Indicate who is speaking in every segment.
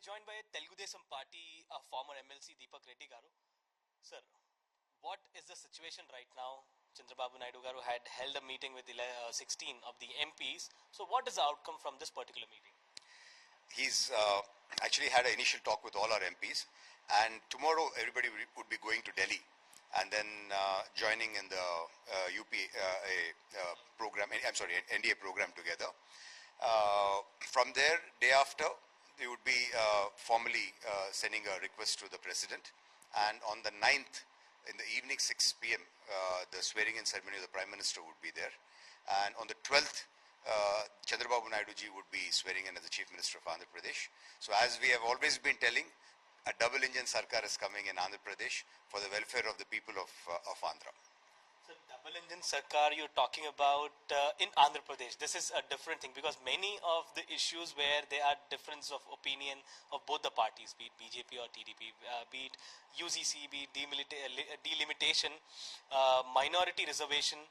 Speaker 1: joined by Telugu Desam Party former MLC Deepak Reddy garu. Sir, what is the situation right now? Chandrababu Naidu garu had held a meeting with 16 of the MPs. So what is the outcome from this particular meeting?
Speaker 2: He's actually had an initial talk with all our MPs, and tomorrow everybody would be going to Delhi and then joining in the program, NDA program together. From there, day after, they would be formally sending a request to the President, and on the 9th, in the evening 6 p.m., the swearing-in ceremony of the Prime Minister would be there, and on the 12th, chandrababu Naidu ji would be swearing in as the Chief Minister of Andhra Pradesh. So as we have always been telling, a double-engine sarkar is coming in Andhra Pradesh for the welfare of the people of Andhra.
Speaker 1: So double-engine sarkar you're talking about in Andhra Pradesh. This is a different thing because many of the issues where there are difference of opinion of both the parties, be it BJP or TDP, be it UCC, be it delimitation, minority reservation,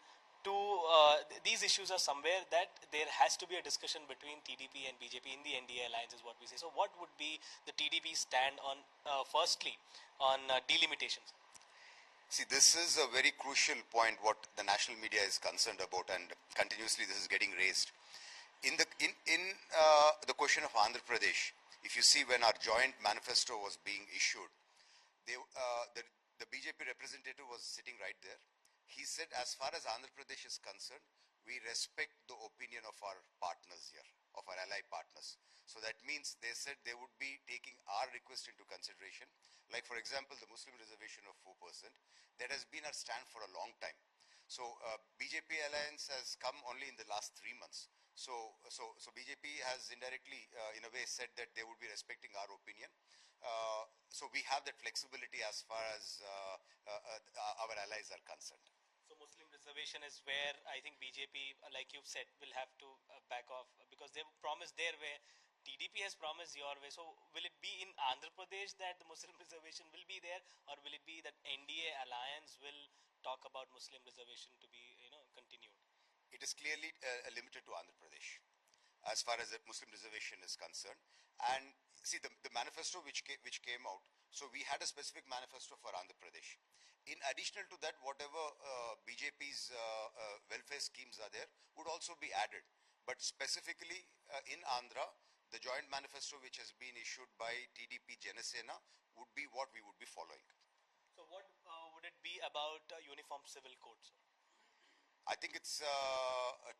Speaker 1: these issues are somewhere that there has to be a discussion between TDP and BJP in the NDA alliance is what we say. So what would be the TDP stand on, firstly, on delimitations?
Speaker 2: See, this is a very crucial point what the national media is concerned about, and continuously this is getting raised. In the question of Andhra Pradesh, if you see when our joint manifesto was being issued, the BJP representative was sitting right there. He said, as far as Andhra Pradesh is concerned, we respect the opinion of our partners here, of our ally partners. So that means they said they would be taking our request into consideration. Like for example, the Muslim reservation of 4%, that has been our stand for a long time. So BJP alliance has come only in the last 3 months. So BJP has indirectly, in a way, said that they would be respecting our opinion. So we have that flexibility as far as our allies are concerned.
Speaker 1: So Muslim reservation is where I think BJP, like you've said, will have to back off because they've promised their way. TDP has promised your way. So will it be in Andhra Pradesh that the Muslim reservation will be there, or will it be that NDA alliance will talk about Muslim reservation to be continued?
Speaker 2: It is clearly limited to Andhra Pradesh as far as the Muslim reservation is concerned. And see, the manifesto which came out, so we had a specific manifesto for Andhra Pradesh. In additional to that, whatever BJP's welfare schemes are there would also be added. But specifically in Andhra, the joint manifesto which has been issued by TDP Janasena would be what we would be following.
Speaker 1: So what would it be about uniform civil code, sir?
Speaker 2: I think it's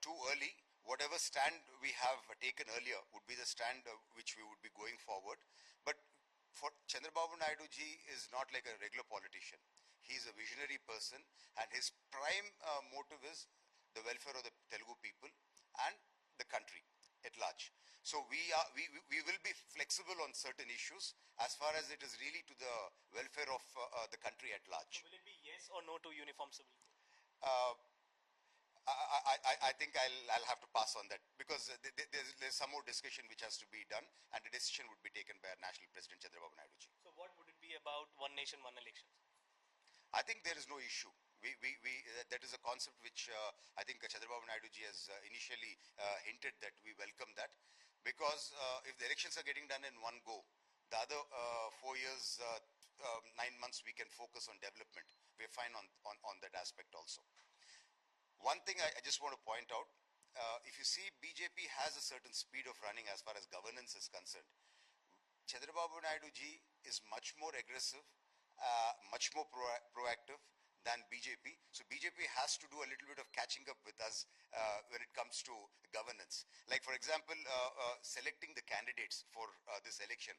Speaker 2: too early. Whatever stand we have taken earlier would be the stand which we would be going forward. But for Chandrababu Naidu ji is not like a regular politician. He is a visionary person, and his prime motive is the welfare of the Telugu people and the country at large. So we will be flexible on certain issues as far as it is really to the welfare of the country at large.
Speaker 1: So will it be yes or no to uniform civil code?
Speaker 2: I think I'll have to pass on that because there's some more discussion which has to be done, and the decision would be taken by our National President Chandrababu Naidu ji.
Speaker 1: So what would it be about one nation, one elections?
Speaker 2: I think there is no issue. That is a concept which I think Chandrababu Naidu ji has initially hinted that we welcome that, because if the elections are getting done in one go, the other 4 years, 9 months we can focus on development. We're fine on that aspect also. One thing I just want to point out, if you see BJP has a certain speed of running as far as governance is concerned. Chandrababu Naidu ji is much more aggressive, much more proactive than BJP. So BJP has to do a little bit of catching up with us when it comes to governance. Like for example, selecting the candidates for this election.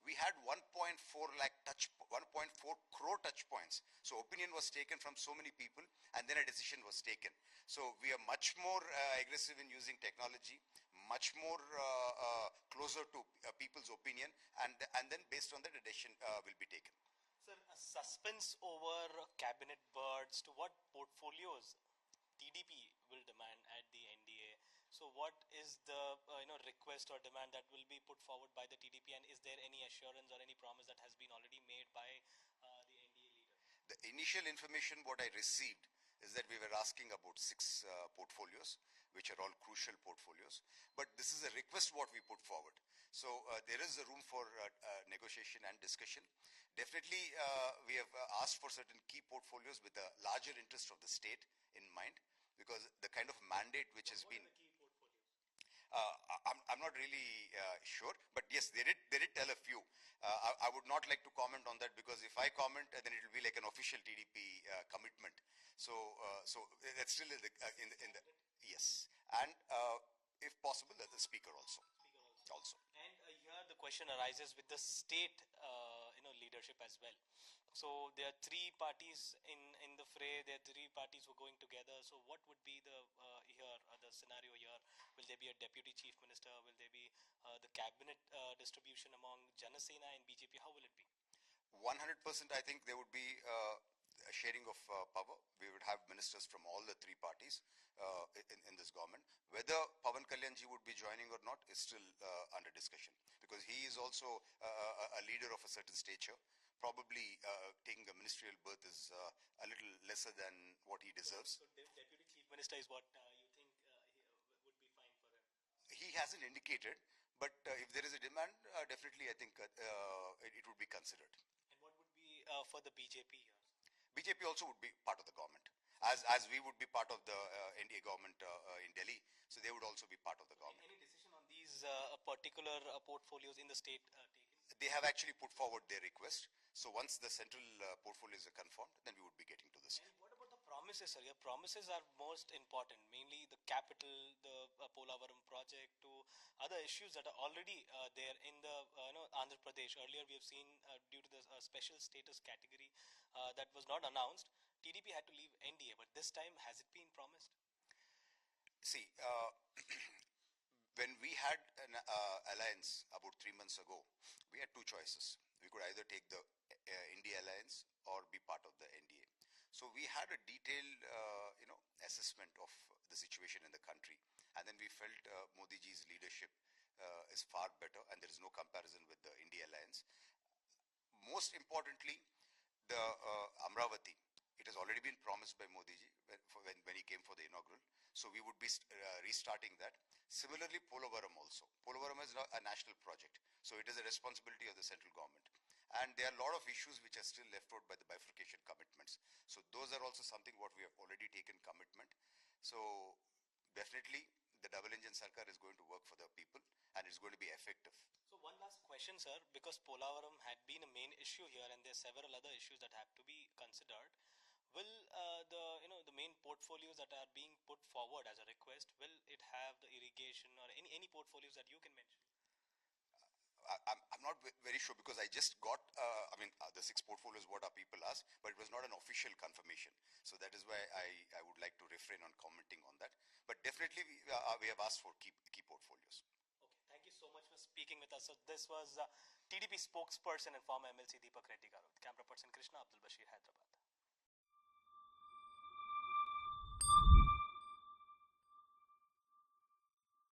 Speaker 2: We had 1.4 crore touch points. So opinion was taken from so many people, and then a decision was taken. So we are much more aggressive in using technology, much more closer to people's opinion, and then based on that a decision will be taken.
Speaker 1: Sir, suspense over cabinet birds, to what portfolios TDP will demand at the NDA? So what is the request or demand that will be put forward by the TDP, and is there any assurance or any promise that has been already made by the NDA leader?
Speaker 2: The initial information what I received is that we were asking about 6 portfolios, which are all crucial portfolios. But this is a request what we put forward. So there is a room for negotiation and discussion. Definitely, we have asked for certain key portfolios with a larger interest of the state in mind, because the kind of mandate which has been... I'm not really sure, but yes, they did tell a few. I would not like to comment on that, because if I comment, then it will be like an official TDP commitment. So that's still in the yes, and if possible, the speaker also.
Speaker 1: And here the question arises with the state, leadership as well. So there are three parties in the fray. There are three parties who are going together. So what would be the the scenario here? Will there be a deputy chief minister? Will there be the cabinet distribution among Jana Sena and BJP? How will it be?
Speaker 2: 100%, I think there would be a sharing of power. We would have ministers from all the three parties in this government. Whether Pawan Kalyanji would be joining or not is still under discussion, because he is also a leader of a certain stature. Probably taking a ministerial berth is a little lesser than what he deserves.
Speaker 1: So deputy chief minister is what you think would be fine for him?
Speaker 2: He hasn't indicated, but if there is a demand, definitely I think it would be considered.
Speaker 1: And what would be for the BJP here?
Speaker 2: BJP also would be part of the government, as we would be part of the NDA government in Delhi, so they would also be part of the government.
Speaker 1: Any decision on these particular portfolios in the state taken?
Speaker 2: They have actually put forward their request. So once the central portfolios are confirmed, then we would be getting to this.
Speaker 1: And what about the promises, sir? Your promises are most important, mainly the capital, the Polavaram project, to other issues that are already there in the Andhra Pradesh. Earlier we have seen due to the special status category that was not announced, TDP had to leave NDA, but this time has it been promised?
Speaker 2: See, when we had an alliance about 3 months ago, we had two choices. We could either take the India alliance or be part of the NDA. So we had a detailed, assessment of the situation in the country, and then we felt Modi ji's leadership is far better, and there is no comparison with the India alliance. Most importantly, the Amravati. It has already been promised by Modi ji when he came for the inaugural. So we would be restarting that. Similarly, Polavaram also. Polavaram is a national project. So it is a responsibility of the central government. And there are a lot of issues which are still left out by the bifurcation commitments. So those are also something what we have already taken commitment. So definitely the double engine Sarkar is going to work for the people, and it's going to be effective.
Speaker 1: So one last question, sir, because Polavaram had been a main issue here, and there are several other issues that have to be considered. Will the main portfolios that are being put forward as a request, will it have the irrigation or any portfolios that you can mention?
Speaker 2: I'm not very sure, because I just got, the 6 portfolios what our people asked, but it was not an official confirmation. So that is why I would like to refrain on commenting on that. But definitely we have asked for key portfolios.
Speaker 1: Okay, thank you so much for speaking with us. So this was TDP spokesperson and former MLC Deepak Reddy garu. Camera person Krishna, Abdul Bashir, Hyderabad.